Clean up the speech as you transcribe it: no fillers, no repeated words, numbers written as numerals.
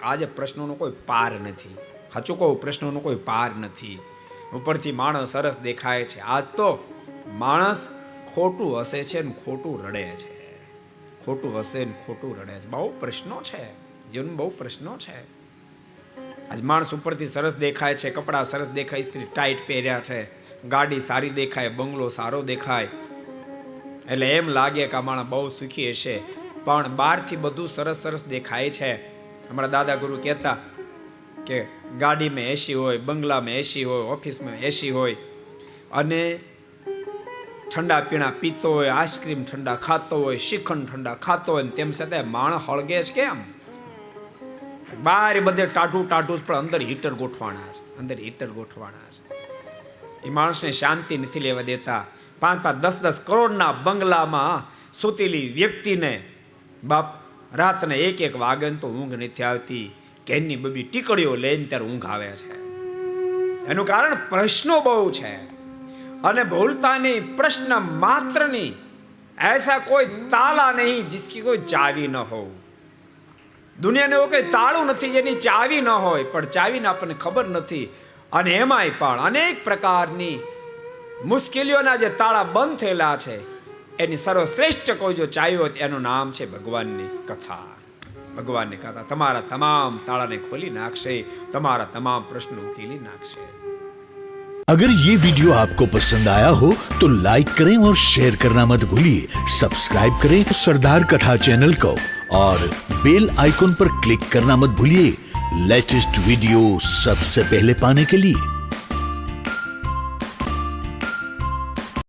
આજે પ્રશ્નોનો કોઈ પાર નથી. સાચું કહું, પ્રશ્નોનો કોઈ પાર નથી. ઉપરથી માણસ સરસ દેખાય છે, આજ તો માણસ ખોટું હસે છે ને ખોટું રડે છે. ખોટું હસે ને ખોટું રડે છે. બહુ પ્રશ્નો છે, જીવનમાં બહુ પ્રશ્નો છે. આજ માણસ ઉપરથી સરસ દેખાય છે, કપડાં સરસ દેખાય, સ્ત્રી ટાઈટ પહેર્યા છે, ગાડી સારી દેખાય, બંગલો સારો દેખાય, એટલે એમ લાગે કે આ માણસ બહુ સુખી હશે. પણ બહારથી બધું સરસ સરસ દેખાય છે. અમારા દાદા ગુરુ કહેતા કે ગાડીમાં એસી હોય, બંગલામાં એસી હોય, ઓફિસમાં એસી હોય, અને ઠંડા પીણા પીતો હોય, આઈસ્ક્રીમ ઠંડા ખાતો હોય, શ્રીખંડ ઠંડા ખાતો હોય, તેમ છતાં માણસ હળગે છે કેમ? બહાર બધે ટાઢું ટાઢું પણ અંદર હીટર ગોઠવાના છે, અંદર હીટર ગોઠવાના છે. એ માણસને શાંતિ નથી લેવા દેતા. 5-10 કરોડના બંગલામાં સૂતેલી વ્યક્તિને બાપ રાતને 1 વાગે તો ઊંઘ નથી આવતી. ઘેરની બબી ટીકડીઓ લઈને ત્યારે ઊંઘ આવે છે. એનું કારણ પ્રશ્નો બહુ છે, અને ભૂલતા નહીં, પ્રશ્ન માત્ર નહીં. ऐसा કોઈ તાલા નહીં जिसकी કોઈ ચાવી ન હો. દુનિયાને એવું કોઈ તાળું નથી જેની ચાવી ન હોય, પણ ચાવીને આપણને ખબર નથી. અને એમાંય પણ અનેક પ્રકારની મુશ્કેલીઓના જે તાળા બંધ થયેલા છે, એની સર્વશ્રેષ્ઠ કોઈ જો ચાવી હોય એનું નામ છે ભગવાનની કથા. ભગવાનની કથા તમારા તમામ તાળાને ખોલી નાખશે, તમારા તમામ પ્રશ્નો ઉકેલી નાખશે. अगर ये वीडियो आपको पसंद आया हो तो लाइक करें और शेयर करना मत भूलिए. सब्सक्राइब करें सरदार कथा चैनल को और बेल आइकॉन पर क्लिक करना मत भूलिए लेटेस्ट वीडियो सबसे पहले पाने के लिए.